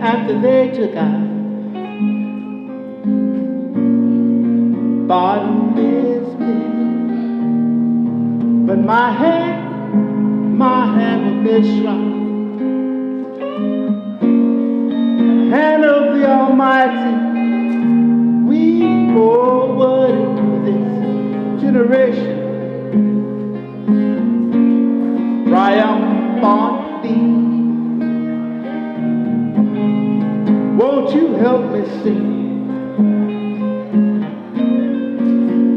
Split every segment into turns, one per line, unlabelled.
after they took out bottomless pit. But my hand was made strong. Hand of the Almighty, we forward this generation triumphantly. Won't you help me sing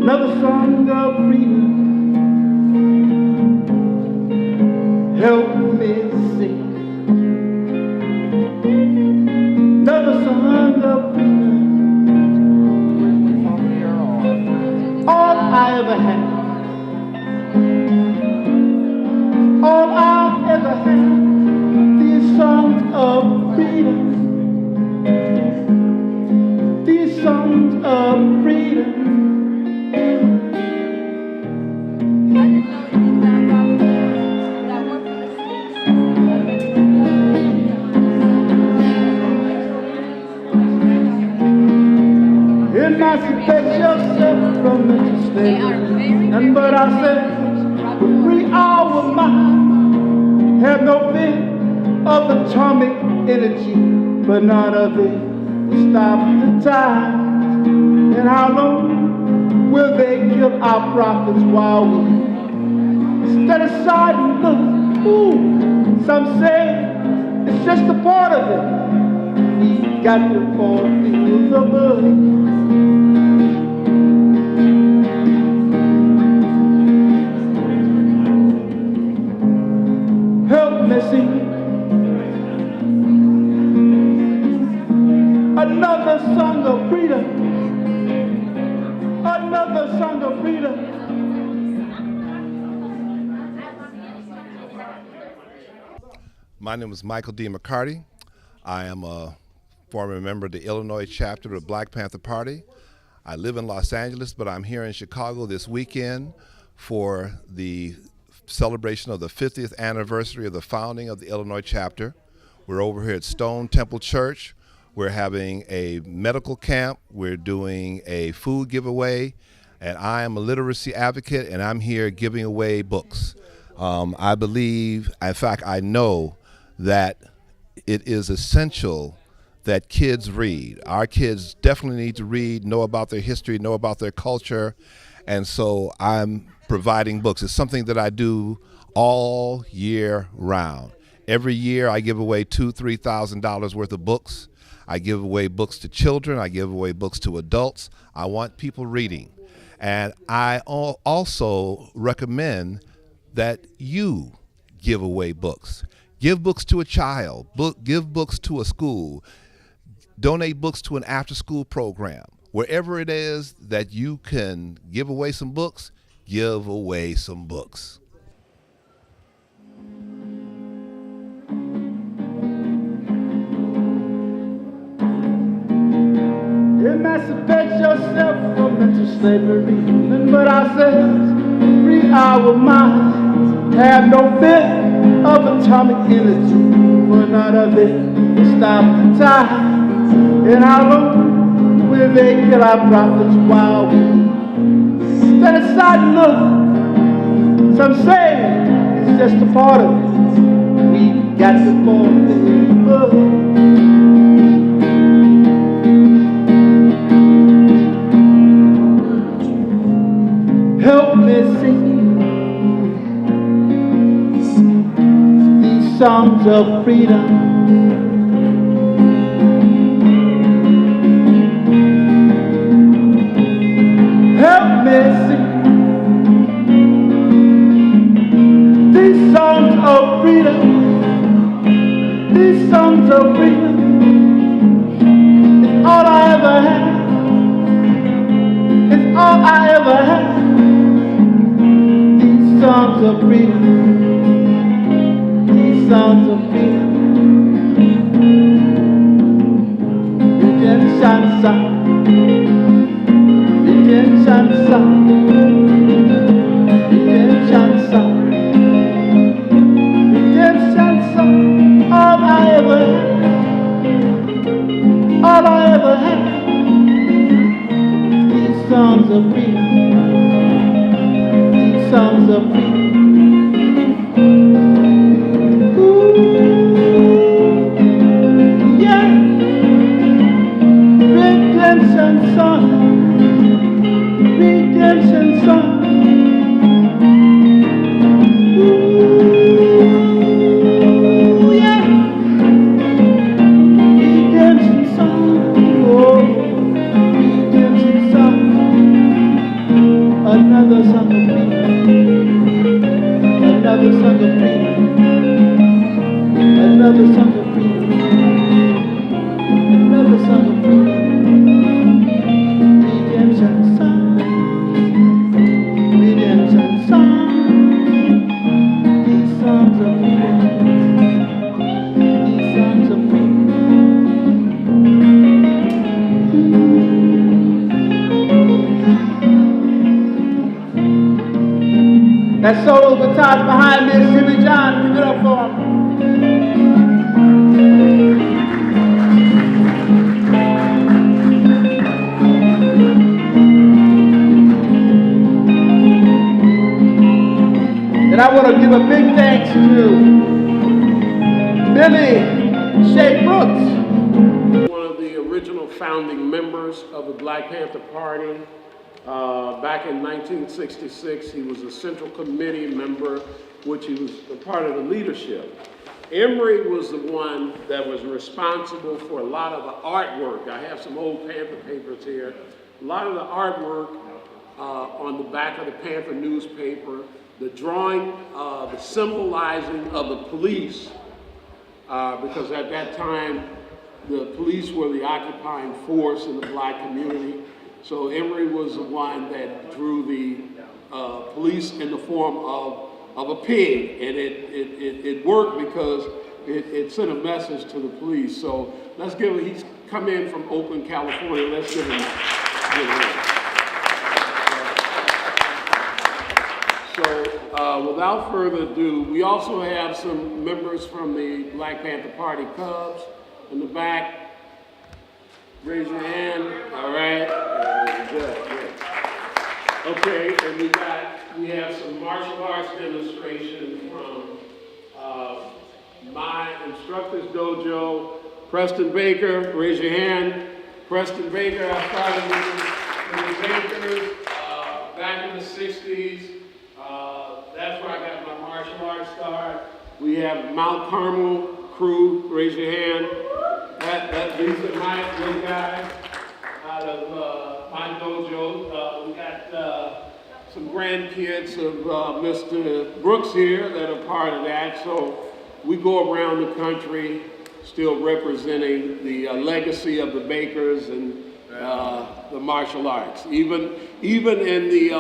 another song of freedom? Help me sing another song of freedom. All I ever had, all I ever had, these songs of freedom, these songs of freedom. Emancipate yourself from mental slavery. None but ourselves, we're free our mind. Have no fear of atomic energy, but none of it will stop the time. And how long will they kill our prophets while we stand aside and look? Ooh, some say it's just a part of it. We got to fulfill the book. Help me sing another song of freedom, another song of freedom.
My name is Michael D. McCarty. I am a former member of the Illinois chapter of the Black Panther Party. I live in Los Angeles, but I'm here in Chicago this weekend for the celebration of the 50th anniversary of the founding of the Illinois chapter. We're over here at Stone Temple Church. We're having a medical camp. We're doing a food giveaway, and I am a literacy advocate, and I'm here giving away books. I believe, in fact, I know that it is essential that kids read. Our kids definitely need to read, know about their history, know about their culture, and so I'm providing books. It's something that I do all year round. Every year I give away $2,000 to $3,000 worth of books. I give away books to children. I give away books to adults. I want people reading. And I also recommend that you give away books. Give books to a child. Give books to a school. Donate books to an after-school program. Wherever it is that you can give away some books, give away some books.
Emancipate yourself from mental slavery. None but ourselves, free our minds. Have no fear of atomic energy, for none of it will stop the time. And how long will they kill our prophets while we stand aside and look? Some say it's just a part of it. We got to fulfill the book. Help me sing these songs of freedom. Help me sing these songs of freedom. These songs of freedom. It's all I ever had. It's all I ever had. Songs of freedom, these songs of freedom. Redemption song, redemption song, redemption song, redemption song. All I ever had, Another song of freedom. Another song of freedom. Another song of freedom. Redemption song. Redemption song. These songs of freedom. These songs of freedom. That solo guitar behind me is Jimmy John. Give it up for him. And I want to give a big thanks to Billy Shea Brooks.
One of the original founding members of the Black Panther Party. Back in 1966, he was a Central Committee member, which he was a part of the leadership. Emory was the one that was responsible for a lot of the artwork. I have some old Panther papers here. A lot of the artwork on the back of the Panther newspaper, the drawing, the symbolizing of the police, because at that time, the police were the occupying force in the black community. So Emory was the one that drew the police in the form of a pig, and it worked because it sent a message to the police. So let's give him, he's come in from Oakland, California. Let's give him. So without further ado, we also have some members from the Black Panther Party Cubs in the back. Raise your hand. All right. Good. Okay, and we have some martial arts demonstration from my instructor's dojo. Preston Baker, raise your hand. Preston Baker, I started with the Bakers back in the 60s. That's where I got my martial arts start. We have Mount Carmel crew, raise your hand. These are my good guys out of my dojo. We got some grandkids of Mr. Brooks here that are part of that. So we go around the country still representing the legacy of the Bakers and the martial arts. Even in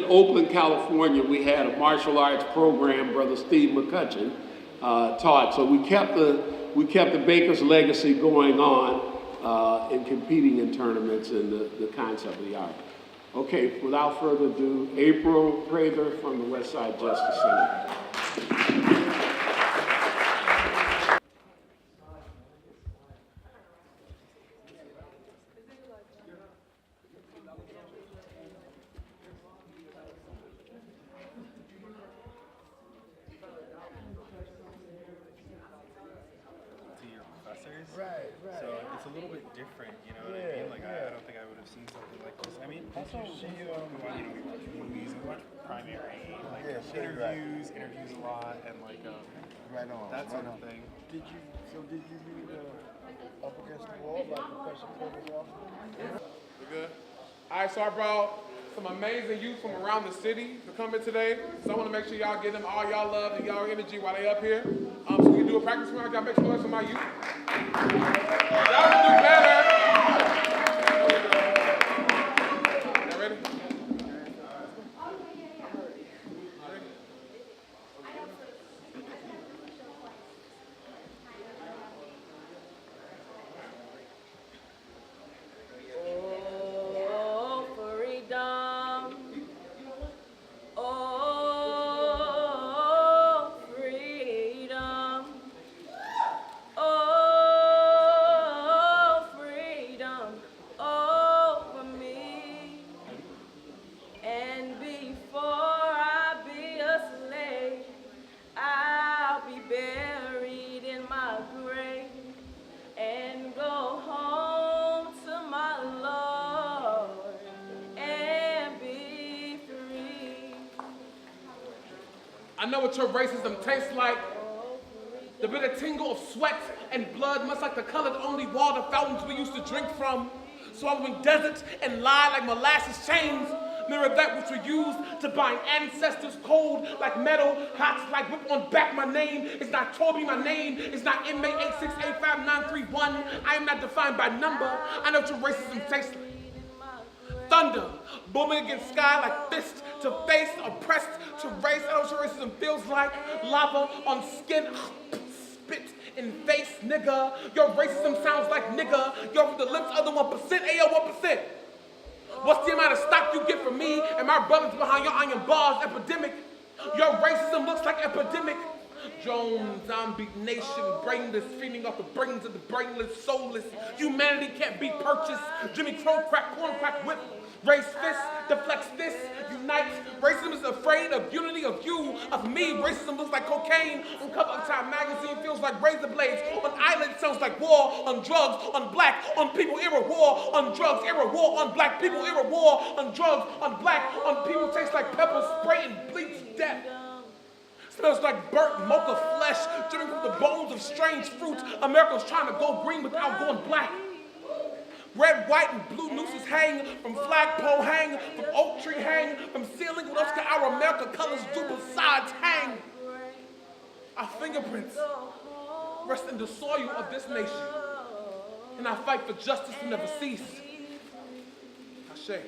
Oakland, California, we had a martial arts program Brother Steve McCutcheon taught. So we kept the Bakers' legacy going on in competing in tournaments and the concept of the art. Okay, without further ado, April Prather from the West Side Justice Center.
Right. So it's a little bit different, you know what I mean? Like, I don't think I would have seen something like this. I mean, also, we watch movies, we watch Primary, like, interviews a lot, and like, that sort of thing.
Did you read Up Against the Wall by Professor Curtis Austin?
We good? All right, so I brought some amazing youth from around the city to come in today. So I want to make sure y'all give them all y'all love and y'all energy while they up here. So we can do a practice round. Y'all make some noise for my youth. Y'all can do better. Y'all ready? I know what your racism tastes like. The bitter tingle of sweat and blood, much like the colored only water fountains we used to drink from. Swallowing deserts and lie like molasses chains. Mirror that which we use to bind ancestors cold like metal, hot like whip on back. My name is not Toby, my name is not inmate 8685931. I am not defined by number. I know what racism tastes like. Thunder, booming against sky like fist to face, oppressed to race. I know what racism feels like. Lava on skin, spit in face, nigga. Your racism sounds like nigga. You're from the lips of the 1%, ayo 1%. What's the amount of stock you get from me and my brothers behind your iron bars? Epidemic. Your racism looks like epidemic. Jones, zombie nation, brainless, feeding off the brains of the brainless, soulless. Humanity can't be purchased. Jimmy Crow crack, corn crack whip. Raise fist, deflects this, unites. Racism is afraid of unity of you, of me. Racism looks like cocaine. On cover of Time magazine feels like razor blades. On island sounds like war. On drugs, on black, on people, era war. On drugs, era war. On black people, era war. On drugs, on black, on people tastes like pepper spray and bleach death. Smells like burnt mocha flesh, dripping from the bones of strange fruits. America's trying to go green without going black. Red, white, and blue nooses hang from flagpole, hang from oak tree, hang from ceiling. What else can our America colors do besides hang? Our fingerprints rest in the soil of this nation, and our fight for justice will never cease. Ashe.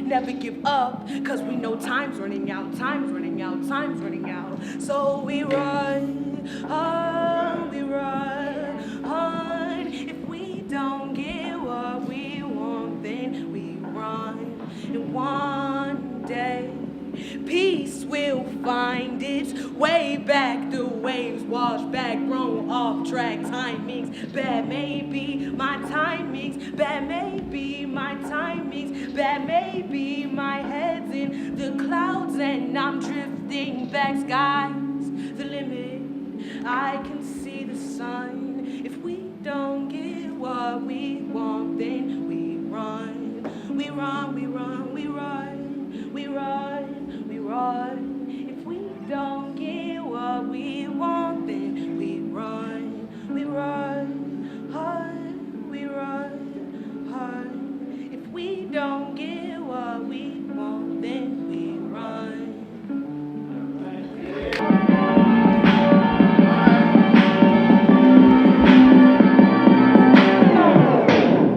Never give up, cause we know time's running out, time's running out, time's running out. So we run, we run. If we don't get what we want, then we run. And one day, peace will find its way back. The waves wash back, thrown off track. Timings, bad maybe my timings, bad maybe my timings, bad maybe my head's in the clouds and I'm drifting back. Sky's the limit, I can see the sun. If we don't get what we want, then we run. We run, we run, we run, we run, we run. If we don't get what we want, then we run. We run, hard, we run, hard. If we don't get what we want, then we run.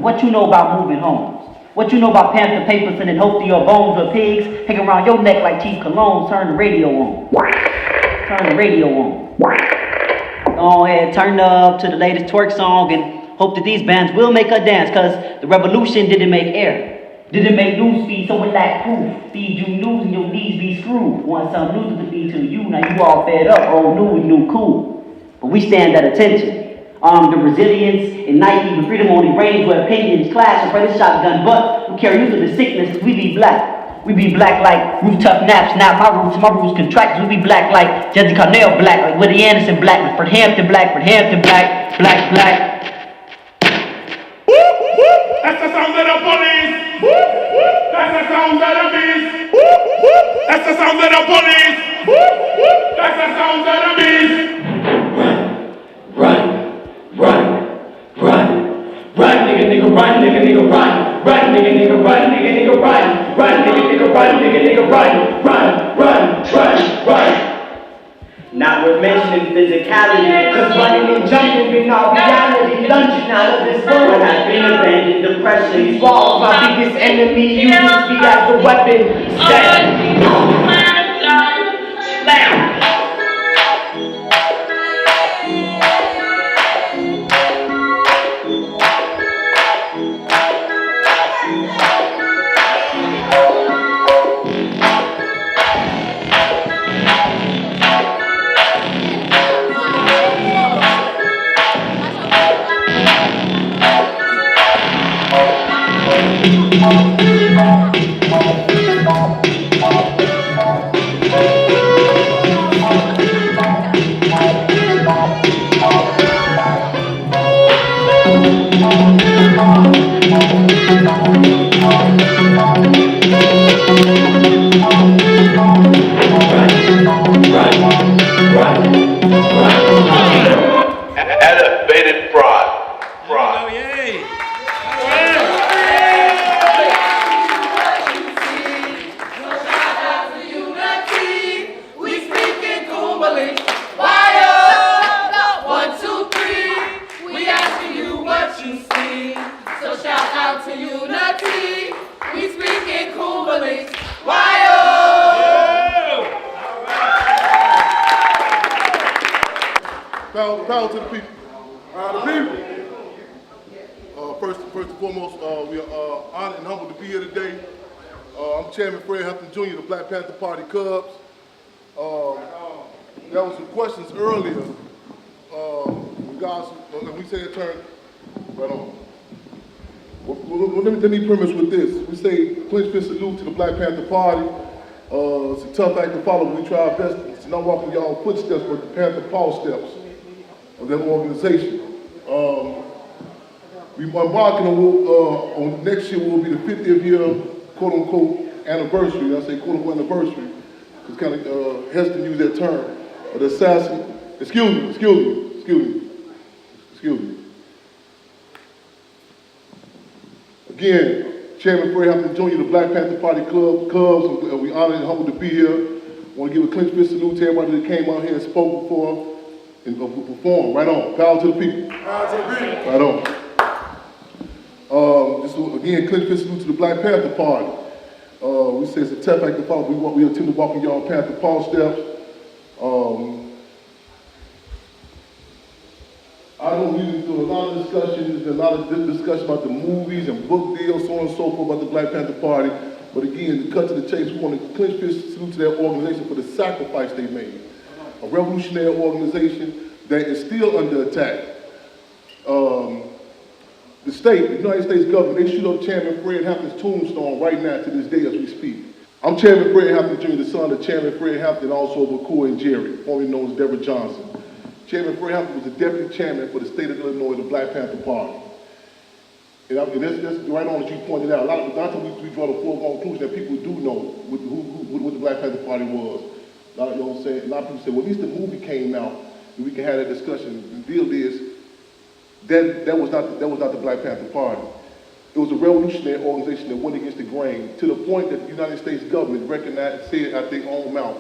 What you know about moving homes? What you know about Panther papers sending hope to your bones or pigs hanging around your neck like cheap colognes? Turn the radio on. Turn the radio on. Go ahead, turn up to the latest twerk song and hope that these bands will make us dance, cause the revolution didn't make air. Didn't make news feed, so it lacked proof. Feed you news and your knees be screwed. Want some news to feed to you, now you all fed up, old new and new cool. But we stand at attention. Armed with resilience and Nike with freedom only reigns where opinions clash and pray the shotgun, but we carry you to the sickness, we be black. We be black like roof tough naps, snap my roots contract. We be black like Jesse Cornell black, like Woody Anderson black, like Fred Hampton black, black.
That's the sound of the police. That's the sound of the beast. That's the sound of the police. That's the sound of the beast. Run, nigga, run, run,
run, nigga, run, run, run, run, run. Not worth mentioning physicality, cause running and jumping been our reality. Lunging out of this world has been abandoned. Depression, these walls, my biggest enemy. Uses me as the weapon. Slam.
Elevated fraud. Fraud.
Power to the people. The people. First and foremost, we are honored and humbled to be here today. I'm Chairman Fred Hampton Jr., the Black Panther Party Cubs. There was some questions earlier. Regards, we say it turn right on. Well, let me premise with this. We say clinch fist salute to the Black Panther Party. It's a tough act to follow. We try our best to not walk in y'all footsteps, but the Panther paw steps of that organization. We embarking on next year will be the 50th year, quote unquote, anniversary. I say quote unquote anniversary, because kind of hesitant to use that term. The assassin, excuse me. Again, Chairman Fred Hampton Jr., the Black Panther Party Cubs, we honored and humbled to be here. I want to give a clinch fist salute to everybody that came out here and spoke before and performed. Right on. Power to the people. Power to the people. Right on. Just again, clinch fist salute to the Black Panther Party. We say it's a tough act to follow. We attempt to walk in y'all Panther paw steps. I don't usually do a lot of discussions, a lot of discussion about the movies and book deals, so on and so forth about the Black Panther Party. But again, to cut to the chase, we want to clinch fist salute to that organization for the sacrifice they made. A revolutionary organization that is still under attack. The state, the United States government, they shoot up Chairman Fred Hampton's tombstone right now to this day as we speak. I'm Chairman Fred Hampton Jr., the son of Chairman Fred Hampton, also of McCoy and Jerry, formerly known as Deborah Johnson. Chairman Fred Hampton was the deputy chairman for the state of Illinois, the Black Panther Party. And that's right on as you pointed out. A lot of times we draw the foregone conclusion that people do know what the Black Panther Party was. A lot of people say, well, at least the movie came out and we can have that discussion. The deal is that was not the Black Panther Party. It was a revolutionary organization that went against the grain to the point that the United States government recognized and said out their own mouth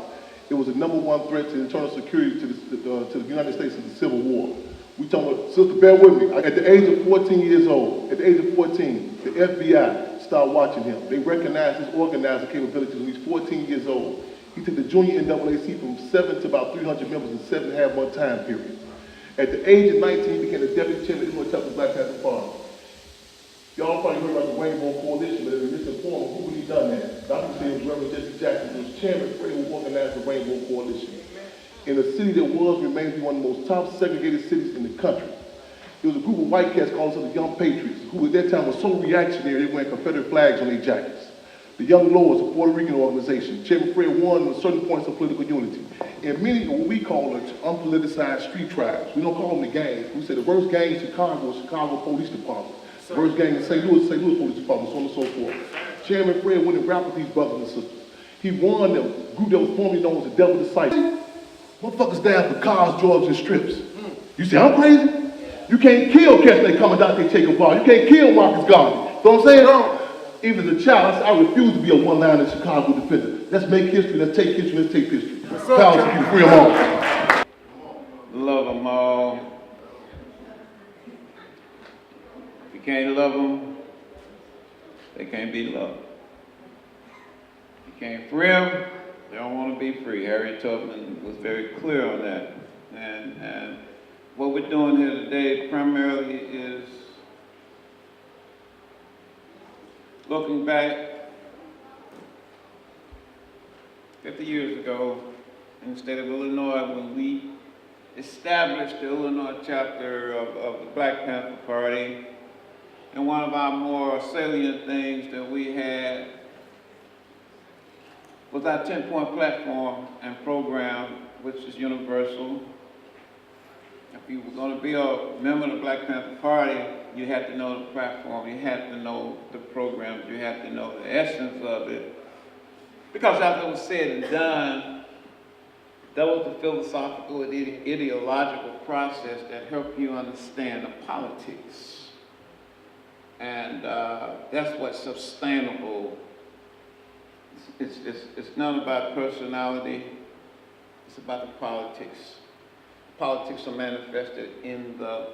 it was the #1 threat to internal security to the United States in the Civil War. We talking about, sister, bear with me. At the age of 14 years old, the FBI started watching him. They recognized his organizing capabilities when he was 14 years old. He took the junior NAACP from 7 to about 300 members in 7.5 month time period. At the age of 19, he became the deputy chairman of the Illinois chapter of the Black Panther Party. Y'all probably heard about the Rainbow Coalition, but in this informal, who really done that? Dr. said it was Reverend Jesse Jackson, who was chairman who organized the Rainbow Coalition. In a city that remains one of the most top segregated cities in the country. There was a group of white cats called themselves the Young Patriots, who at that time were so reactionary they wearing Confederate flags on their jackets. The Young Lords, a Puerto Rican organization. Chairman Fred won on certain points of political unity. And many of what we call unpoliticized street tribes. We don't call them the gangs. We say the worst gang in Chicago is Chicago Police Department. The worst gang in St. Louis Police Department, so on and so forth. Chairman Fred went and rapped with these brothers and sisters. He won them, a group that was formerly known as the Devil Disciples. Motherfuckers down for cars, drugs, and strips. You say, I'm crazy? You can't kill cats they coming down they take a bar. You can't kill Marcus Garvey. You know what I'm saying? Even as a child, I said, I refuse to be a one-liner Chicago defender. Let's make history, let's take history, let's take history. Power to you, free them all.
Love them all. If you can't love them, they can't be loved. You can't free them, they don't want to be free. Harriet Tubman was very clear on that. And what we're doing here today primarily is looking back 50 years ago in the state of Illinois when we established the Illinois chapter of the Black Panther Party. And one of our more salient things that we had was our 10-point platform and program, which is universal. If you were going to be a member of the Black Panther Party, you had to know the platform, you had to know the programs, you had to know the essence of it. Because as it was said and done, that was the philosophical and ideological process that helped you understand the politics. And that's what's sustainable. It's not about personality, it's about the politics. Politics are manifested in the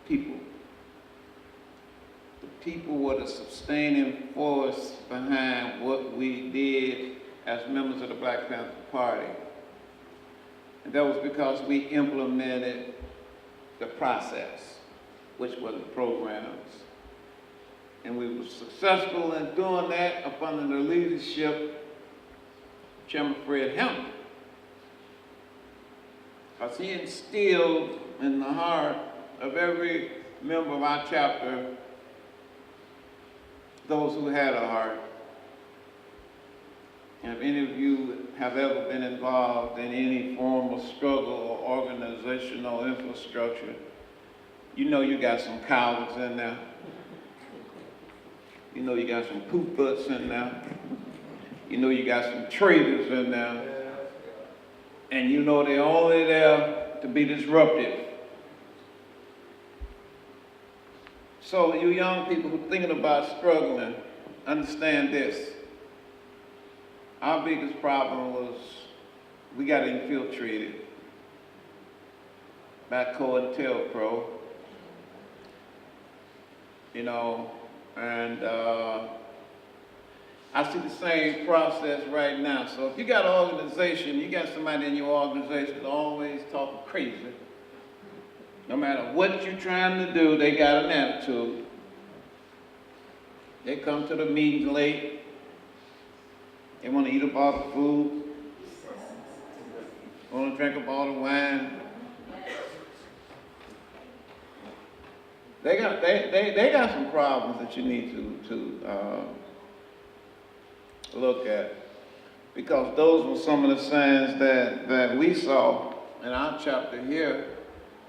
people. The people were the sustaining force behind what we did as members of the Black Panther Party. And that was because we implemented the process, which were the programs. And we were successful in doing that up under the leadership of Chairman Fred Hampton. Because he instilled in the heart of every member of our chapter those who had a heart. And if any of you have ever been involved in any form of struggle or organizational infrastructure, you know you got some cowards in there. You know you got some poop butts in there. You know you got some traitors in there. And you know they're only there to be disruptive. So you young people who are thinking about struggling, understand this. Our biggest problem was we got infiltrated by COINTELPRO, you know, and I see the same process right now. So if you got an organization, you got somebody in your organization that's always talking crazy, no matter what you're trying to do, they got an attitude. They come to the meetings late. They want to eat up all the food. They want to drink up all the wine. They got some problems that you need to look at, because those were some of the signs that we saw in our chapter here,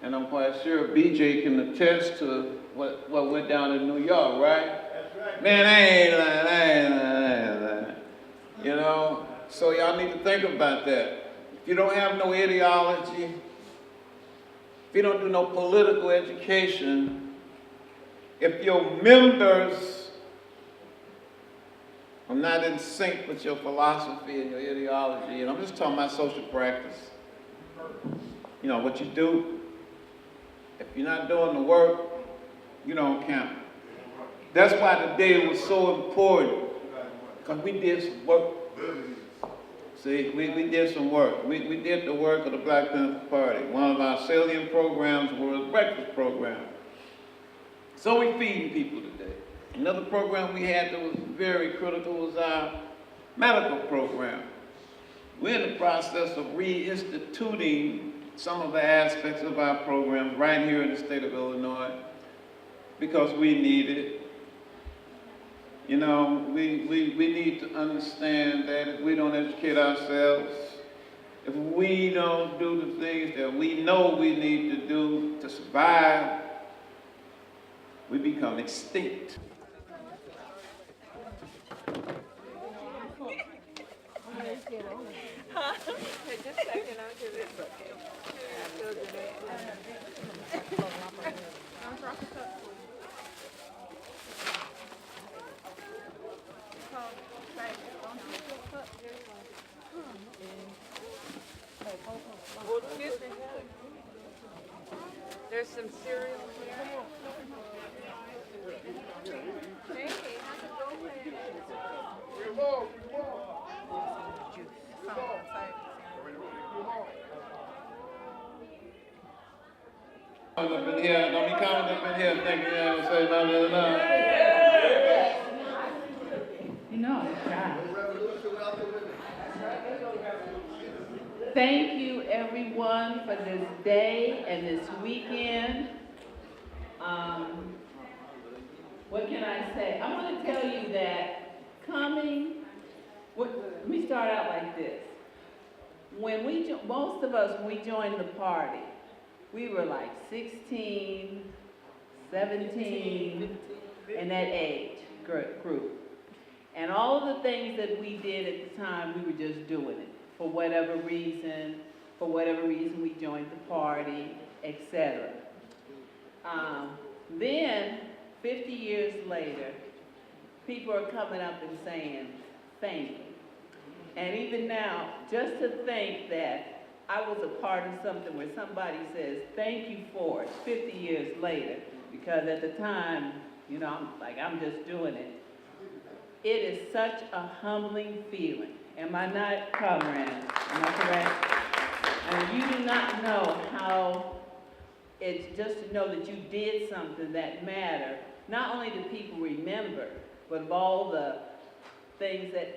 and I'm quite sure BJ can attest to what went down in New York, right? That's right. Man, I ain't lying. You know, so y'all need to think about that. If you don't have no ideology, if you don't do no political education, if your members are not in sync with your philosophy and your ideology, and I'm just talking about social practice, you know, what you do, if you're not doing the work, you don't count. That's why today was so important, because we did some work. See, we did some work. We did the work of the Black Panther Party. One of our salient programs was a breakfast program. So we feeding people today. Another program we had that was very critical was our medical program. We're in the process of reinstituting some of the aspects of our program right here in the state of Illinois because we need it. You know, we need to understand that if we don't educate ourselves, if we don't do the things that we know we need to do to survive, we become extinct.
Just a second, I'll do this.
There's some cereal here. Hey, how's it going?
Up in here, don't be coming up in here thinking you ain't gonna say nothing.
You know, I'm trying. Thank you, everyone, for this day and this weekend. What can I say? I want to tell you that let me start out like this. When most of us, when we joined the party, we were like 16, 17, in that age group. And all of the things that we did at the time, we were just doing it for whatever reason we joined the party, etc. Then, 50 years later, people are coming up and saying, thank you. And even now, just to think that I was a part of something where somebody says, thank you for it, 50 years later, because at the time, you know, I'm just doing it. It is such a humbling feeling. Am I not, Comrade? Am I correct? And you do not know how it's just to know that you did something that mattered. Not only do people remember, but of all the things that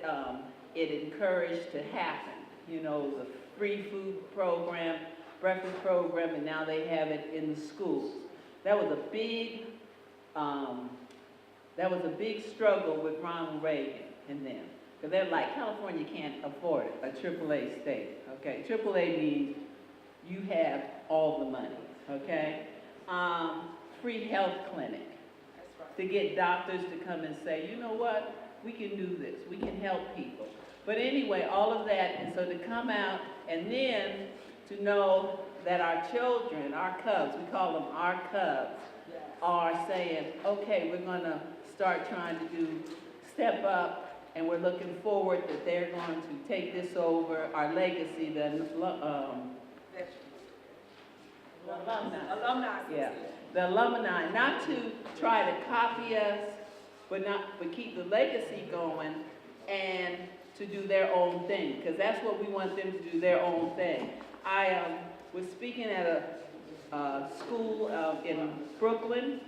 it encouraged to happen. You know, the free food program, breakfast program, and now they have it in the schools. That was a big struggle with Ronald Reagan and them. Because they're like, California can't afford it, a AAA state, okay? AAA means you have all the money, okay? Free health clinic. To get doctors to come and say, you know what, we can do this, we can help people. But anyway, all of that, and so to come out and then to know that our children, our cubs, we call them our cubs, are saying, okay, we're gonna start trying to step up, and we're looking forward that they're going to take this over, our legacy, the alumni. Yeah, the alumni, not to try to copy us, but keep the legacy going and to do their own thing, because that's what we want them to do, their own thing. I was speaking at a school in Brooklyn,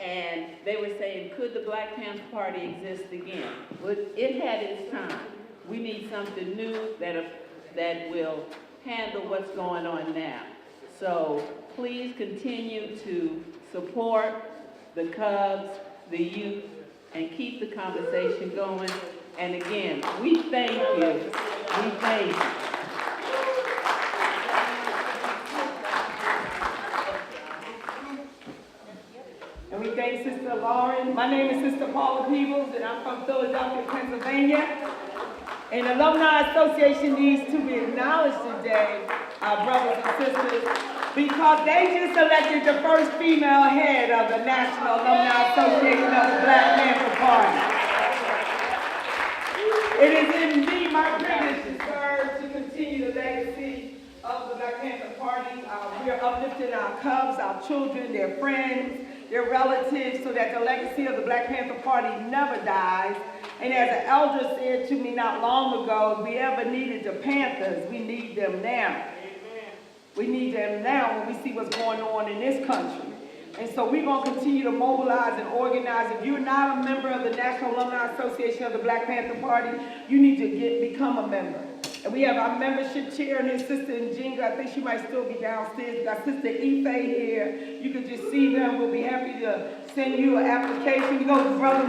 and they were saying, could the Black Panther Party exist again? Well, it had its time. We need something new that will handle what's going on now. So please continue to support the Cubs, the youth, and keep the conversation going. And again, we thank you. We thank you.
And we thank Sister Lauren. My name is Sister Paula Peebles, and I'm from Philadelphia, Pennsylvania. And the Alumni Association needs to be acknowledged today, our brothers and sisters, because they just elected the first female head of the National Alumni Association of the Black Panther Party. It is indeed my privilege to serve to continue the legacy of the Black Panther Party. We are uplifting our cubs, our children, their friends, their relatives, so that the legacy of the Black Panther Party never dies. And as an elder said to me not long ago, if we ever needed the Panthers, we need them now. We need them now when we see what's going on in this country. And so we're going to continue to mobilize and organize. If you're not a member of the National Alumni Association of the Black Panther Party, you need to become a member. And we have our membership chair and his sister Njinga. I think she might still be downstairs. We got Sister Ife here. You can just see them. We'll be happy to send you an application. You go to Brother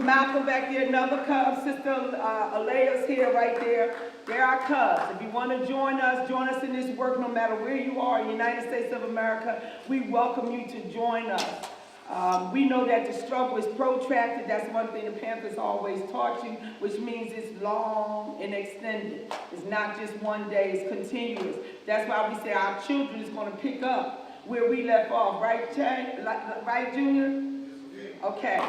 Malcolm back there, another Cub. Sister Alea's here, right there. They're our Cubs. If you want to join us in this work, no matter where you are in the United States of America, we welcome you to join us. We know that the struggle is protracted. That's one thing the Panthers always taught you, which means it's long and extended. It's not just one day, it's continuous. That's why we say our children is going to pick up where we left off. Right, Jay? Right, Junior? Okay.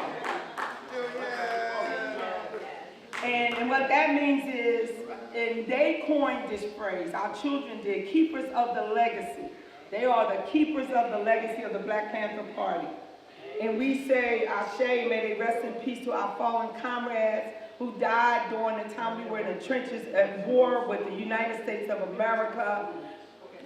And what that means is, and they coined this phrase, our children did, keepers of the legacy. They are the keepers of the legacy of the Black Panther Party. And we say, Ashe, may they rest in peace to our fallen comrades who died during the time we were in the trenches at war with the United States of America.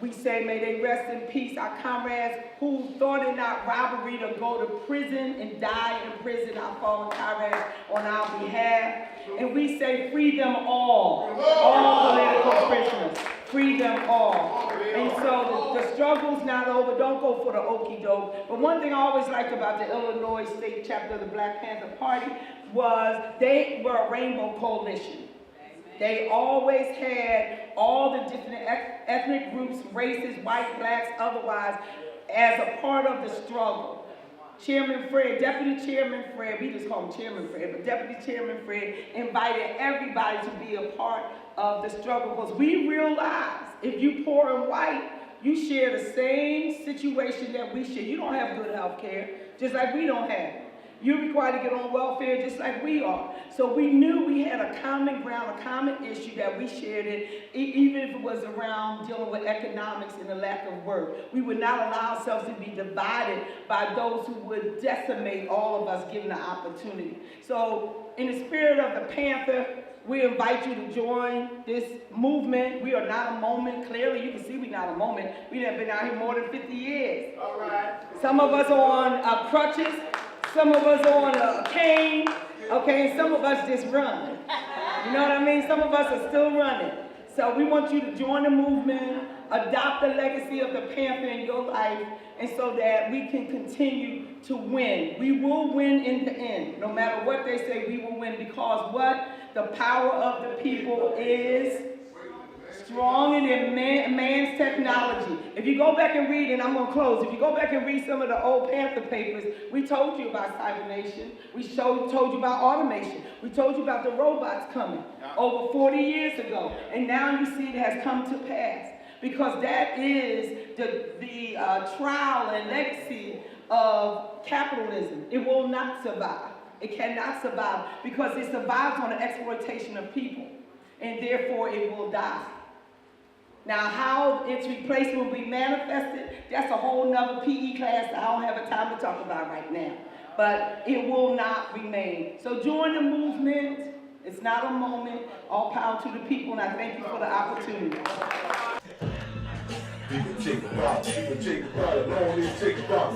We say, may they rest in peace, our comrades who thought it not robbery to go to prison and die in prison, our fallen comrades on our behalf. And we say, free them all political prisoners, free them all. And so the struggle's not over. Don't go for the okie doke. But one thing I always liked about the Illinois State chapter of the Black Panther Party was they were a rainbow coalition. They always had all the different ethnic groups, races, white, blacks, otherwise, as a part of the struggle. Chairman Fred, Deputy Chairman Fred, we just call him Chairman Fred, but Deputy Chairman Fred invited everybody to be a part of the struggle because we realize if you poor and white, you share the same situation that we share. You don't have good health care, just like we don't have it. You're required to get on welfare just like we are. So we knew we had a common ground, a common issue that we shared it, even if it was around dealing with economics and the lack of work. We would not allow ourselves to be divided by those who would decimate all of us given the opportunity. So in the spirit of the Panther, we invite you to join this movement. We are not a moment. Clearly, you can see we're not a moment. We have been out here more than 50 years. All right. Some of us are on crutches. Some of us are on a cane, okay, and some of us just run. You know what I mean? Some of us are still running. So we want you to join the movement, adopt the legacy of the Panther in your life, and so that we can continue to win. We will win in the end. No matter what they say, we will win because what? The power of the people is stronger than man's technology. If you go back and read, and I'm going to close, if you go back and read some of the old Panther papers, we told you about cybernation. We told you about automation. We told you about the robots coming over 40 years ago. And now you see it has come to pass. Because that is the trial and legacy of capitalism. It will not survive. It cannot survive because it survives on the exploitation of people. And therefore it will die. Now, how its replacement will be manifested, that's a whole nother PE class that I don't have a time to talk about right now. But it will not remain. So join the movement. It's not a moment. All power to the people, and I thank you for the opportunity.
People take a box, long live take a box.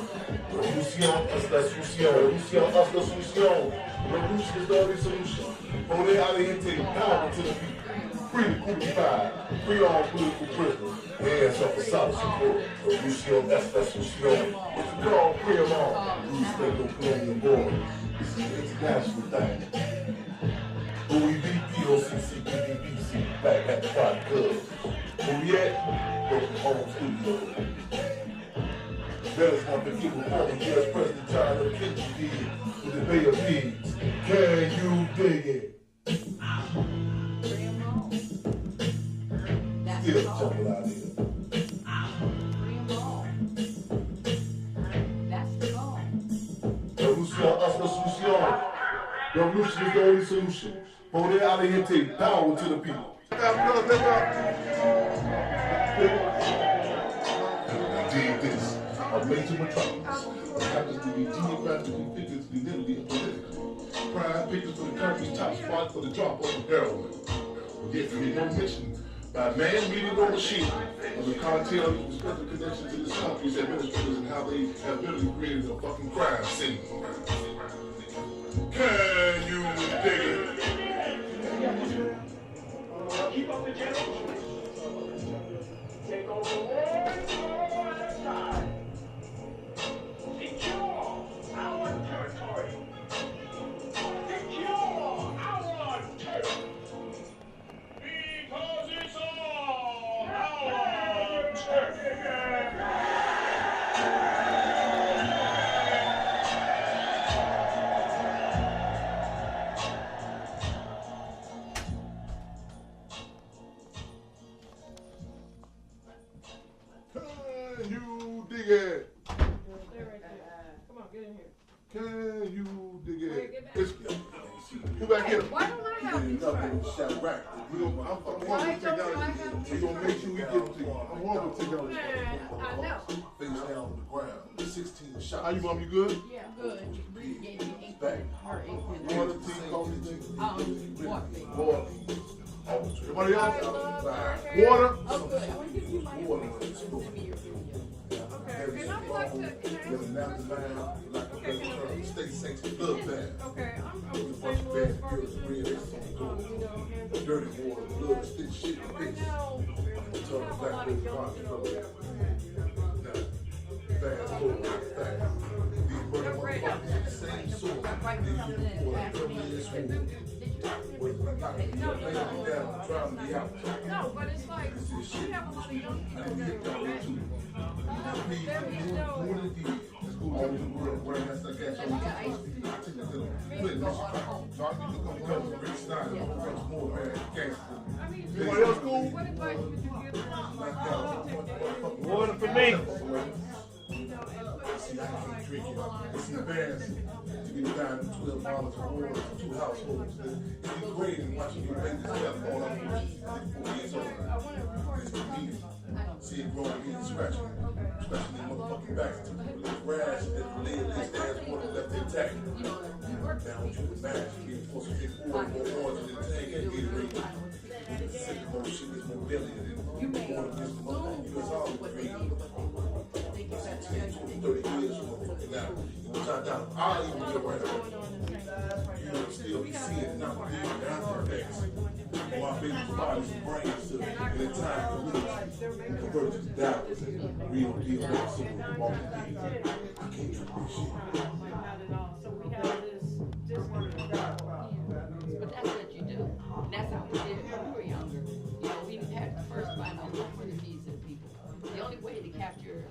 Revolution, hasta la solución, revolution, hasta la solución. Revolution is the only solution. On it, out of here, take power to the people. Free the crucified, free all political prisoners, hands up for solid support. Revolution, hasta la solución. What's the call? Free them all. We respect no colonial border. This is an international thing. OEB, POCC, PDBC, back at the party club. Where we at? Go from home studio. Let us not forget what former U.S. President John F. Kennedy did with the Bay of Pigs. Can you dig it? Still jumping out here. Revolution, hasta la solución. Revolution is the only solution. Hold it out of here, take power to the people. Dig this. A major metropolis. It happens to be geographically, physically, literally, and politically. Prime pickers for the country's top spot for the drop of heroin. Yet we get no mention by man, media, or machine of the cartel and special connection to this country's administrators and how they have literally created a fucking crime scene. Can you dig it? Keep up the general. Take over more at a time. Secure our territory. Secure our territory. Because it's all our territory. Can you dig it?
Come on, get in here.
Can you dig it? Go back here.
Why don't I have these?
Shout back. I'm horrible with technology. We're gonna make sure we get them to you. I'm horrible with technology.
I know.
Face down on the ground. 16 shots. How you, Mom? You good?
Yeah, good. Bree gave me 8
Back.
her 8
Water, tea, coffee, tea.
water.
Water. Everybody else?
Oh,
Water.
good. I want to give you my
Water.
Okay, and I'd like to,
Stay safe. Look bad.
okay, I'm
Bunch of bad girls, red, dirty water, blood, stick shit, and piss. Tell them back to the bottom. Fast forward, fast. These brothers motherfuckers in the same sword. These people are coming in this room.
No, but it's like, we have a lot of young people that are
Anybody else cool?
What advice would you give them?
Water for me. See, I can't drink it. It's embarrassing to be down $12 for water for 2 households. It's degrading watching your baby step all up 4 years old. It's convenient. See it growing again, scratching their motherfucking backs. Rash that laid their stands water left intact. Now with you the mash, you're supposed to take 4 more orange in the tank and get ready. Sick more shit, there's more belly in it. You want to get the motherfucking US Army green. 30 years from now, I'll even get right up. You'll still be seeing nothing big after effects. My baby's body's brains to an entire community converted to dollars and real deal medicine walking things. I can't do this shit.
But that's what you do. And that's how we did it when we were younger. You know, we had to first find out what were the needs of the people. The only way to capture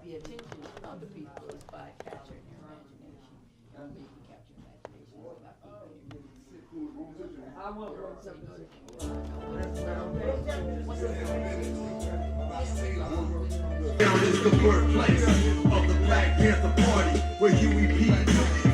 the attention of other people is by capturing their imagination. The only way you can capture imagination is by people I want
Down is the birthplace of the Black Panther Party, where Huey P.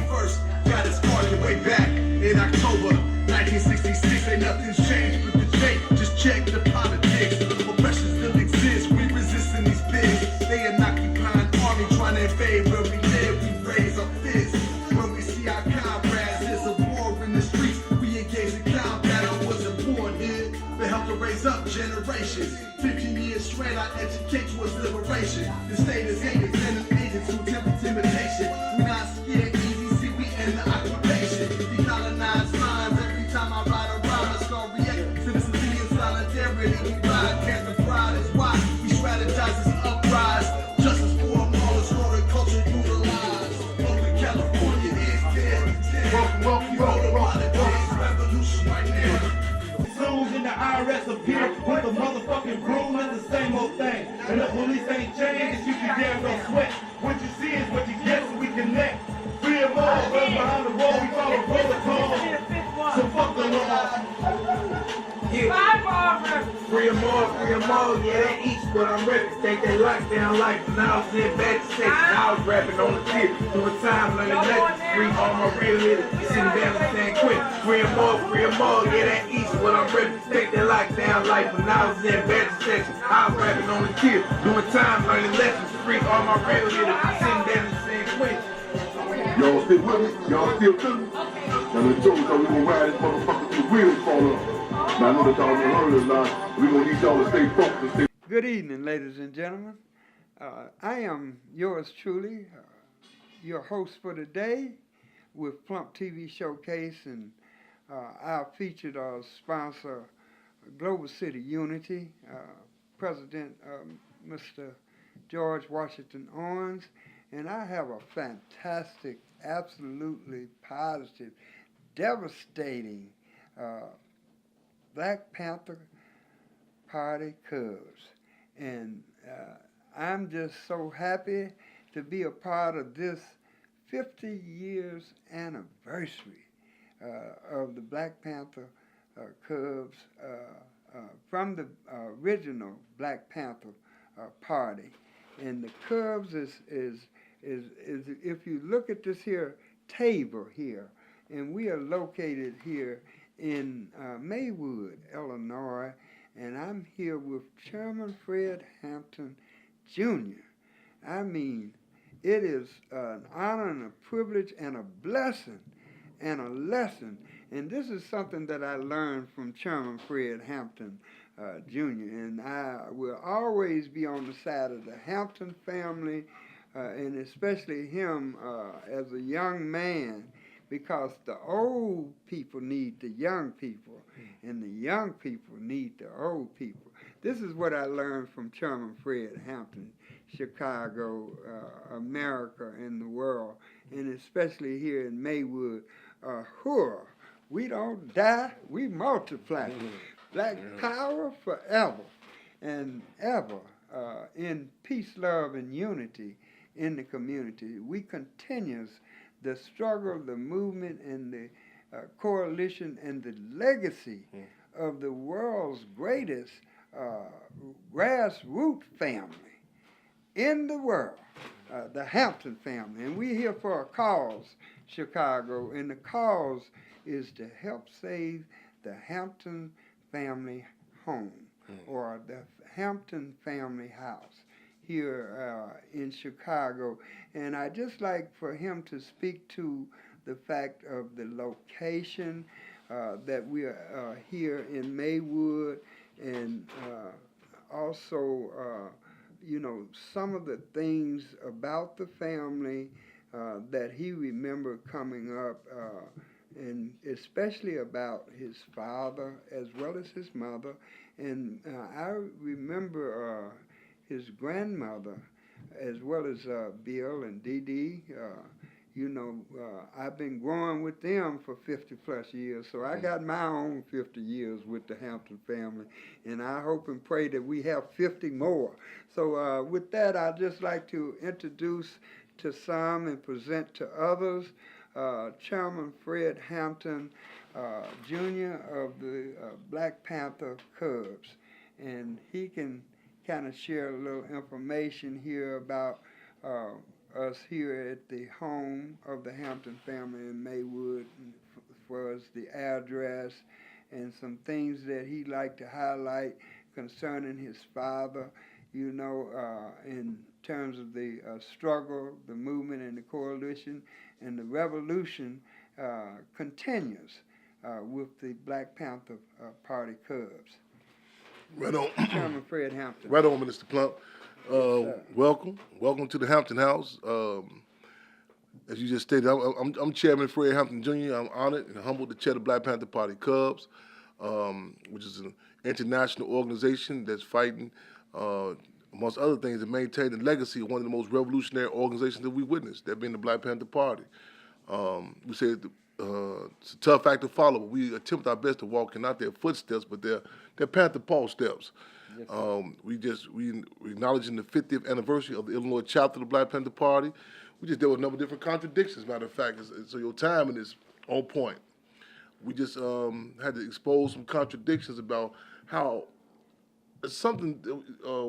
first got his party way back in October 1966. Ain't nothing's changed with the J. Just check the politics. Oppression still exists. We resisting these pigs. They an occupying army trying to invade where we live. We raise our fists when we see our comrades. There's a war in the streets. We engage in combat on what's important here. They help to raise up generations. 15 years straight, I educate towards liberation. The state is independent agents who attempt intimidation. We not scared easy, see we end the occupation. Decolonize signs every time I ride around. Let's go react. Citizens in solidarity. We ride, Panther pride is why we strategize this uprise. Justice for all, restoring culture through the lives. Only California is dead. Revolution right now.
Soon in the IRS appear with the motherfucking broom, it's the same old thing. And the police ain't changed, you can damn well sweat. What you see is what you get, so we connect. Free and more, run behind the wall, we follow protocol. So fuck the law.
Free and more, yeah, they each but I'm ready. Think they locked down life, and I was in bad section. I was rapping on the kid, doing time, learning lessons. Free all my real hitters, sitting down and saying quit. Free and more, yeah, they each but I'm ready. Think they locked down life, and I was in bad section. I was rapping on the kid, doing time, learning lessons. Free all my real hitters, sitting down and saying quit.
Y'all still with me? Y'all still with me? Now the told y'all we gonna ride this motherfucker till the wheels fall off. Now I know that y'all done heard us now. We gonna need y'all to stay focused and stay.
Good evening, ladies and gentlemen. I am yours truly, your host for today with Plump TV Showcase, and our featured sponsor, Global City Unity, President Mr. George Washington Owens, and I have a fantastic, absolutely positive, devastating Black Panther Party Cubs. And I'm just so happy to be a part of this 50 years anniversary of the Black Panther Cubs from the original Black Panther Party. And the Cubs is if you look at this here table here, and we are located here in Maywood, Illinois, and I'm here with Chairman Fred Hampton Jr. I mean, it is an honor and a privilege and a blessing and a lesson. And this is something that I learned from Chairman Fred Hampton Jr. And I will always be on the side of the Hampton family, and especially him as a young man, because the old people need the young people, and the young people need the old people. This is what I learned from Chairman Fred Hampton, Chicago, America, and the world, and especially here in Maywood. Hurrah! We don't die, we multiply. Black power forever and ever, in peace, love, and unity in the community. We continues the struggle, the movement, and the coalition and the legacy of the world's greatest grassroots family in the world, the Hampton family. And we're here for a cause, Chicago, and the cause is to help save the Hampton family home, or the Hampton family house here in Chicago. And I just like for him to speak to the fact of the location, that we are here in Maywood, and also you know, some of the things about the family that he remembered coming up, and especially about his father as well as his mother. And I remember his grandmother as well as Bill and Dee Dee. You know, I've been growing with them for 50 plus years, so I got my own 50 years with the Hampton family, and I hope and pray that we have 50 more. So with that, I'd just like to introduce to some and present to others Chairman Fred Hampton Jr. of the Black Panther Cubs, and he can kind of share a little information here about us here at the home of the Hampton family in Maywood, as far as the address and some things that he'd like to highlight concerning his father, you know, in terms of the struggle, the movement, and the coalition, and the revolution continues with the Black Panther Party Cubs.
Right on.
Chairman Fred Hampton.
Right on, Mr. Plump.
Yes,
Welcome to the Hampton House. As you just stated, I'm Chairman Fred Hampton Jr. I'm honored and humbled to chair the Black Panther Party Cubs, which is an international organization that's fighting, amongst other things, to maintain the legacy of one of the most revolutionary organizations that we witnessed, that being the Black Panther Party. We say it's a tough act to follow, but we attempt our best to walk in not their footsteps, but their Panther Paw steps. Yes, we acknowledging the 50th anniversary of the Illinois chapter of the Black Panther Party. We just dealt with a number of different contradictions, matter of fact, so your timing is on point. We just had to expose some contradictions about how it's something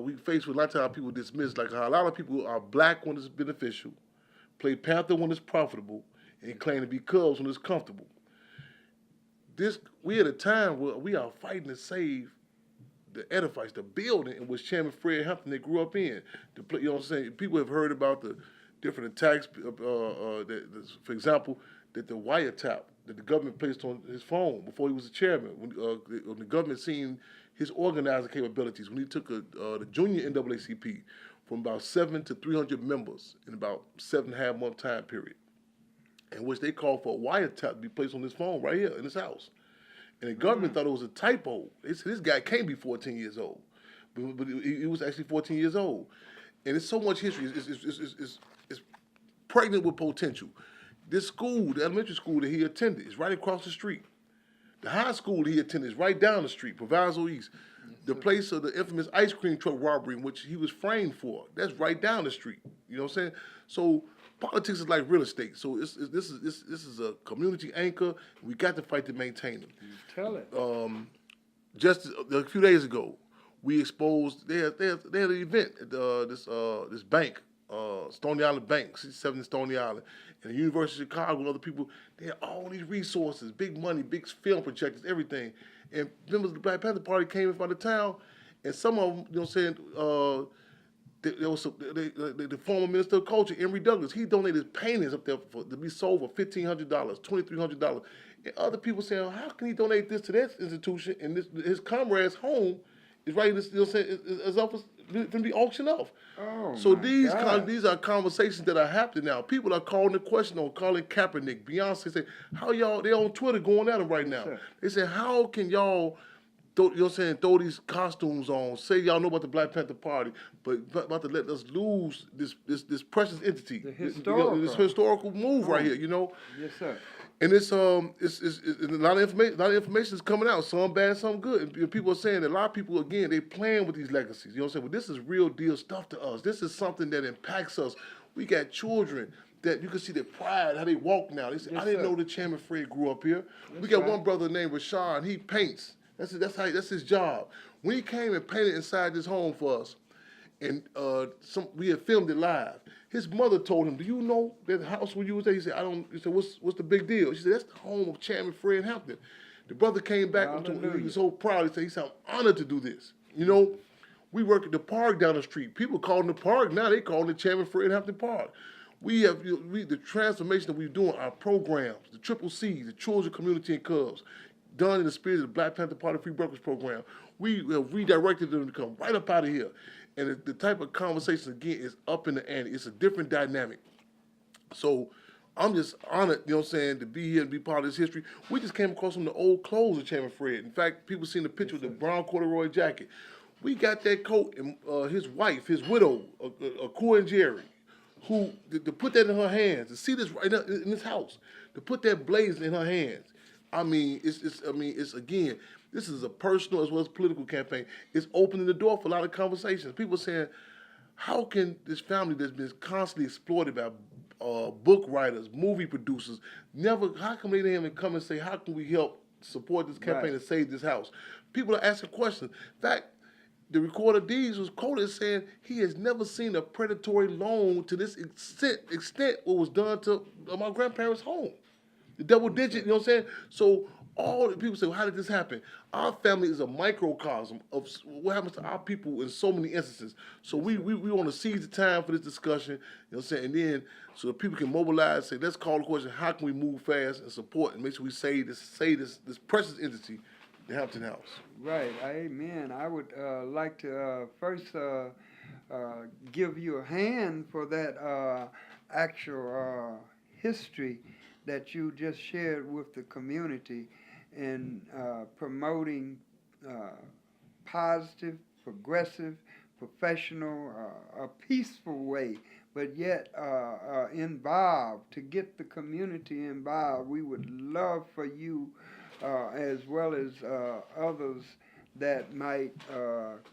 we face with a lot of times people dismiss, like how a lot of people are black when it's beneficial, play Panther when it's profitable, and claim to be Cubs when it's comfortable. We at a time where we are fighting to save the edifice, the building in which Chairman Fred Hampton they grew up in. You know what I'm saying? People have heard about the different attacks, for example, that the wiretap that the government placed on his phone before he was the chairman, when the government seen his organizing capabilities, when he took the junior NAACP from about 7 to 300 members in about 7.5 month time period, in which they called for a wiretap to be placed on his phone right here in his house. And the government thought it was a typo. They said, this guy can't be 14 years old. But he was actually 14 years old. And it's so much history. It's pregnant with potential. This school, the elementary school that he attended, is right across the street. The high school that he attended is right down the street, Proviso East. The place of the infamous ice cream truck robbery in which he was framed for, that's right down the street. You know what I'm saying? So politics is like real estate. So this is a community anchor. We got to fight to maintain them.
Tell it.
Just a few days ago, we exposed. They had an event at this bank Stony Island Bank, 67 in Stony Island, and the University of Chicago and other people. They had all these resources, big money, big film projectors, everything. And members of the Black Panther Party came in from the town, and some of them, you know what I'm saying, there was the former Minister of Culture, Emory Douglas. He donated paintings up there to be sold for $1,500, $2,300. And other people saying, how can he donate this to that institution and his comrade's home is right? This, you know what I'm saying, is up to be auctioned off.
Oh,
so
my
these
God.
these are conversations that are happening now. People are calling the question on calling Kaepernick, Beyonce. Say, how y'all? They on Twitter going at him right now.
sir.
They say, how can y'all? You know what I'm saying, throw these costumes on, say y'all know about the Black Panther Party, but about to let us lose this precious entity, this historical move right here, you know.
Yes, sir.
And it's a lot of information. A lot of information is coming out. Some bad, some good. And people are saying that a lot of people again they playing with these legacies. You know what I'm saying? Well, this is real deal stuff to us. This is something that impacts us. We got children that you can see their pride, how they walk now. They say,
Yes,
I didn't
sir.
know that Chairman Fred grew up here. We
That's
got
right.
one brother named Rashad, and he paints. That's his job. When he came and painted inside this home for us, and we had filmed it live. His mother told him, "Do you know that house where you was there?" He said, "I don't." He said, "What's the big deal?" She said, "That's the home of Chairman Fred Hampton." The brother came back and told him he was so proud. He said, "I'm honored to do this." You know, we work at the park down the street. People calling the park now. They calling it Chairman Fred Hampton Park. We have the transformation that we're doing. Our programs, the Triple C, the Children, Community, and Cubs, done in the spirit of the Black Panther Party Free Breakfast Program. We have redirected them to come right up out of here. And the type of conversation, again, is up in the ante. It's a different dynamic. So I'm just honored, you know what I'm saying, to be here and be part of this history. We just came across some of the old clothes of Chairman Fred. In fact, people seen the picture with the brown corduroy jacket. We got that coat, and his wife, his widow, Coy Jerry, who, to put that in her hands, to see this right now in this house, to put that blaze in her hands. I mean, it's again, this is a personal as well as political campaign. It's opening the door for a lot of conversations. People saying, how can this family that's been constantly exploited by book writers, movie producers, how come they didn't even come and say, how can we help support this campaign
Right.
and save this house? People are asking questions. In fact, the recorder Deeds was quoted saying he has never seen a predatory loan to this extent what was done to my grandparents' home. The double digit, you know what I'm saying? So all the people say, well, how did this happen? Our family is a microcosm of what happens to our people in so many instances. So we want to seize the time for this discussion, you know what I'm saying? And then so that people can mobilize, say, let's call the question, how can we move fast and support and make sure we save this precious entity, the Hampton House?
Right, amen. I would like to first give you a hand for that actual history that you just shared with the community in promoting positive, progressive, professional, a peaceful way, but yet involved, to get the community involved. We would love for you, as well as others that might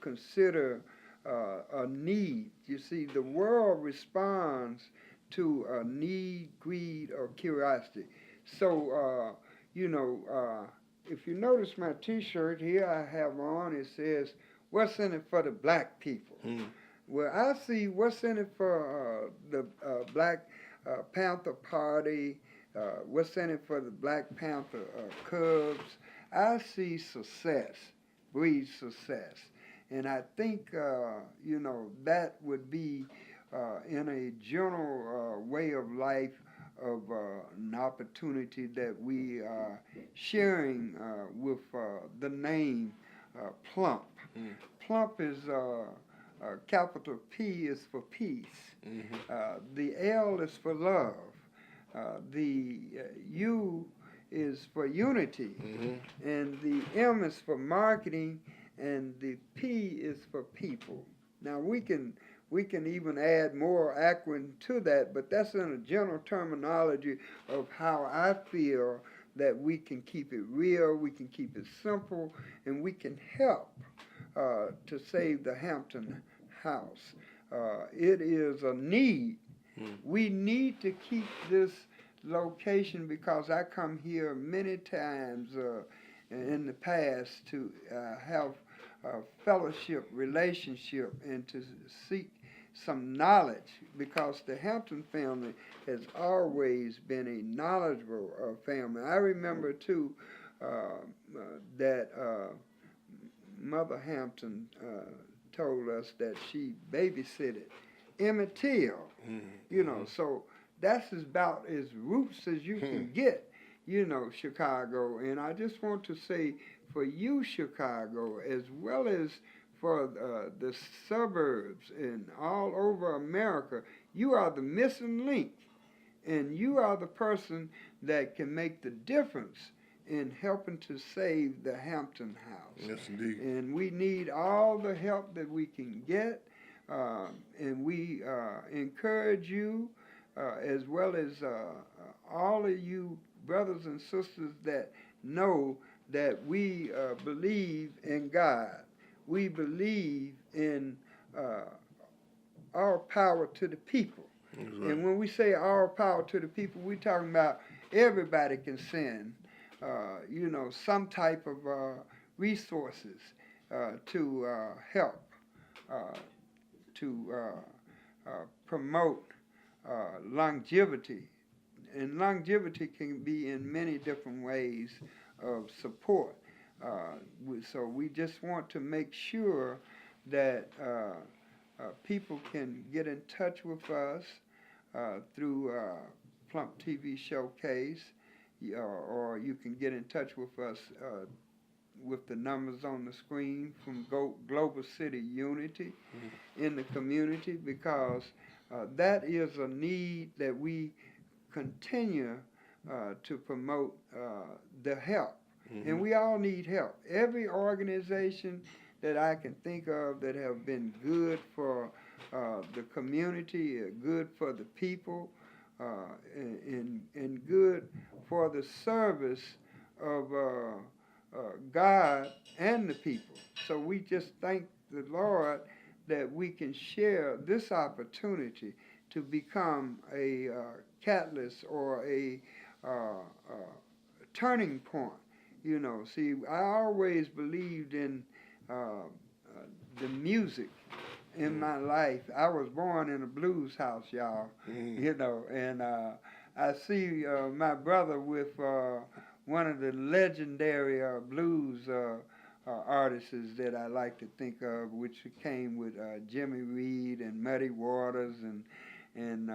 consider a need. You see, the world responds to a need, greed, or curiosity. So, if you notice my T-shirt here, I have on, it says, "What's in it for the black people?" Well, I see what's in it for the Black Panther Party, what's in it for the Black Panther Cubs. I see success, breeds success. And I think, that would be in a general way of life of an opportunity that we are sharing with the name Plump. Plump is capital P is for peace. The L is for love. The U is for unity. And the M is for marketing, and the P is for people. Now we can even add more acronym to that, but that's in a general terminology of how I feel that we can keep it real, we can keep it simple, and we can help to save the Hampton House. It is a need. We need to keep this location because I come here many times in the past to have a fellowship, relationship, and to seek some knowledge, because the Hampton family has always been a knowledgeable family. I remember too that Mother Hampton told us that she babysitted Emmett Till, you know, so that's about as roots as you can get, you know, Chicago. And I just want to say, for you, Chicago, as well as for the suburbs and all over America, you are the missing link, and you are the person that can make the difference in helping to save the Hampton House.
Yes, indeed.
And we need all the help that we can get, and we encourage you, as well as all of you brothers and sisters that know that we believe in God. We believe in our power to the people.
Right.
And when we say our power to the people, we're talking about everybody can send, you know, some type of resources to help, to promote longevity. And longevity can be in many different ways of support. So we just want to make sure that people can get in touch with us through Plump TV Showcase, or you can get in touch with us with the numbers on the screen from Global City Unity in the community, because that is a need that we continue to promote the help. And we all need help. Every organization that I can think of that have been good for the community, good for the people, and good for the service of God and the people. So we just thank the Lord that we can share this opportunity to become a catalyst or a turning point. You know, see, I always believed in the music in my life. I was born in a blues house, y'all, you know, and I see my brother with one of the legendary blues artists that I like to think of, which came with Jimmy Reed and Muddy Waters and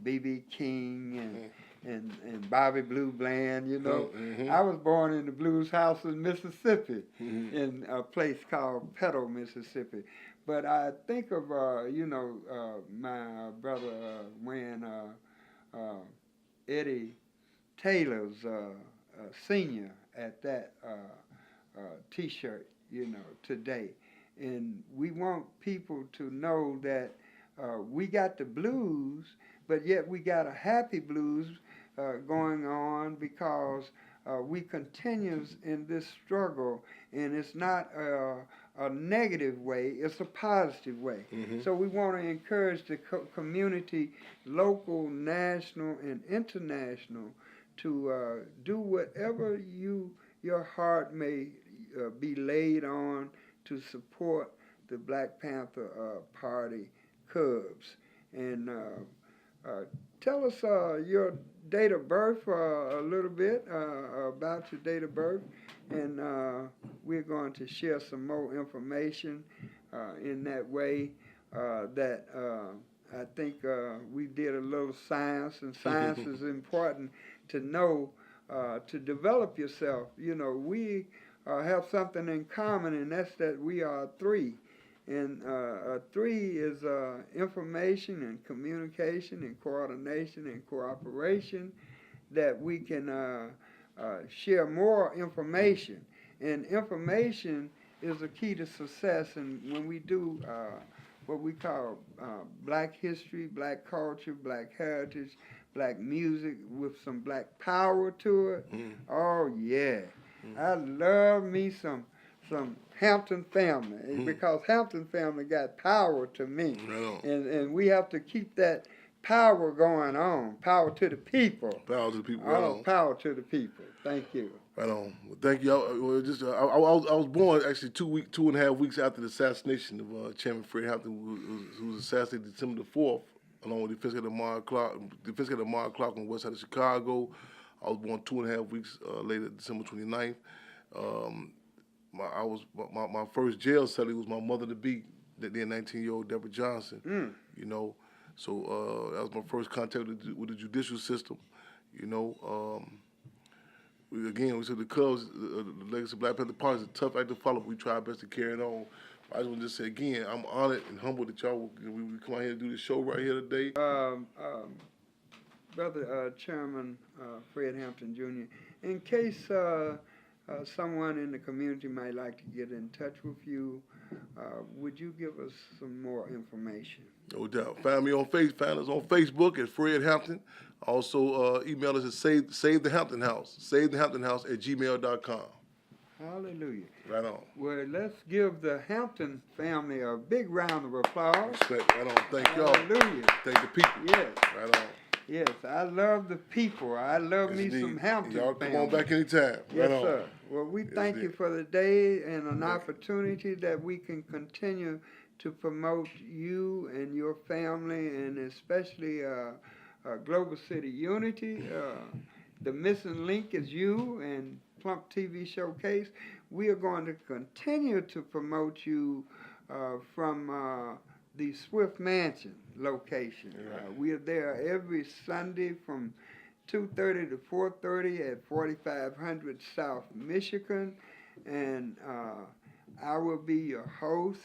B.B. King and Bobby Blue Bland, you know. I was born in the blues house in Mississippi, in a place called Petal, Mississippi. But I think of, you know, my brother wearing Eddie Taylor's senior at that T-shirt, you know, today. And we want people to know that we got the blues, but yet we got a happy blues going on, because we continues in this struggle, and it's not a negative way, it's a positive way. So we want to encourage the community, local, national, and international, to do whatever your heart may be laid on to support the Black Panther Party Cubs. And tell us your date of birth a little bit, about your date of birth, and we're going to share some more information in that way that I think we did a little science, and science is important to know, to develop yourself. You know, we have something in common, and that's that we are three. And three is information and communication and coordination and cooperation, that we can share more information. And information is a key to success. And when we do what we call black history, black culture, black heritage, black music with some black power to it, oh yeah, I love me some Hampton family, because Hampton family got power to me. And we have to keep that power going on. Power to the people.
Power to the people.
Oh, power to the people. Thank you.
Right on. Well, thank you. I was born actually 2.5 weeks after the assassination of Chairman Fred Hampton, who was assassinated December the 4th, along with the Defense Secretary Mark Clark on the west side of Chicago. I was born 2.5 weeks later, December 29th. My first jail cellie was my mother-to-be, then 19-year-old Deborah Johnson. You know, so that was my first contact with the judicial system. You know. Again, we said the Cubs, the legacy of Black Panther Party is a tough act to follow, but we try our best to carry it on. I just want to just say again, I'm honored and humbled that y'all we come out here to do this show right here today.
Brother Chairman Fred Hampton Jr., in case someone in the community might like to get in touch with you, would you give us some more information?
No doubt. Find us on Facebook at Fred Hampton. Also, email us at Save the Hampton House at gmail.com.
Hallelujah.
Right on.
Well, let's give the Hampton family a big round of applause.
Respect. Right on. Thank y'all.
Hallelujah.
Thank the people.
Yes.
Right on.
Yes, I love the people. I love me some Hampton
Y'all come
family.
on back anytime.
Yes,
right on.
sir. Well, we thank you for the day and an opportunity that we can continue to promote you and your family, and especially Global City Unity. The missing link is you and Plump TV Showcase. We are going to continue to promote you from the Swift Mansion location. We are there every Sunday from 2:30 to 4:30 at 4500 South Michigan, and I will be your host.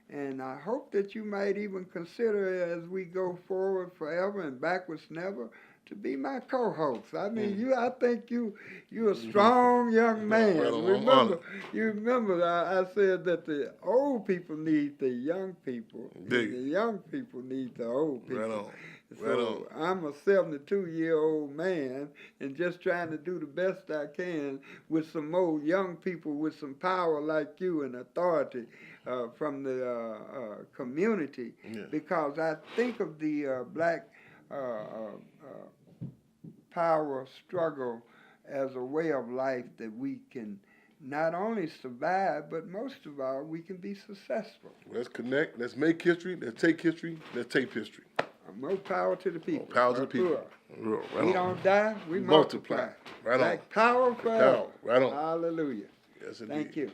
And I hope that you might even consider, as we go forward forever and backwards never, to be my co-host. I mean, I think you're a strong young man. You remember I said that the old people need the young people, and the young people need the old people.
Right on.
So I'm a 72-year-old man and just trying to do the best I can with some more young people with some power like you and authority from the community, because I think of the black power struggle as a way of life that we can not only survive, but most of all, we can be successful.
Let's connect. Let's make history. Let's take history. Let's tape history.
More power to the people.
More power to the people.
We don't die, we multiply.
Right on.
Like power forever.
Right on.
Hallelujah.
Yes, indeed.
Thank you.